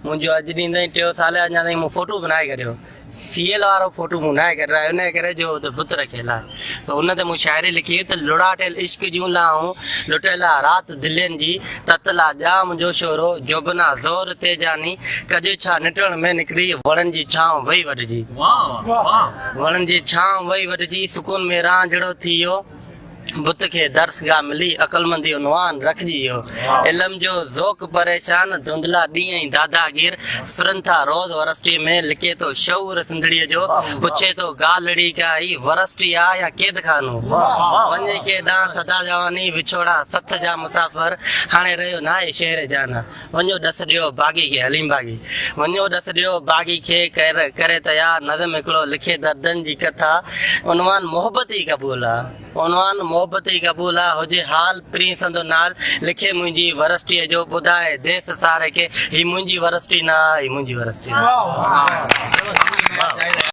मुझे अज डी 3 साल अञा ताईं फोटो बनाए करियो सीएल वारो फोटो मुनाए कर रहा है उन्हें करे जो पुत्र खेला तो उन्हें मु शायरी लिखी तो लुड़ाटेल इश्क जूं लाऊं लुटेला रात दिलन जी ततला जाम जो शोरो जोबना जोर ते जानी कजे छा निटण में निकरी वणन जी छांव वई वटजी वणन जी छांव वई वटजी सुकून में रांझड़ो थियो बुत के दर्सगाह मिली अकलमंदी उनवान रख जियो इल्म जो ज़ोक परेशान धुंधला ॾींहं दादागीर सुरंथा रोज़ वरस्टी में लिखे तो शऊर सिंधड़ीअ जो पुछे तो गालड़ी काई वरस्टी आ या कैद खानो वञे के दां सदा जवानी विछोड़ा सथ जा मुसाफ़िर हाणे रहियो नाहे शहर जाना वञो ॾस ॾियो बागी के हलीम बागी वञो ॾस ॾियो बागी खे करे तयार नज़म हिकिड़ो लिखे दर्दन जी कथा उनवान मोहब्बत ई क़बूल आहे उनवान मोहब्बत ई क़बूल आहे हुजे हाल प्री संदो नाल लिखे मुंहिंजी वरस्टीअ जो ॿुधाए देस सारे खे ही मुंहिंजी वरस्टी न आहे ही मुंहिंजी वरस्टी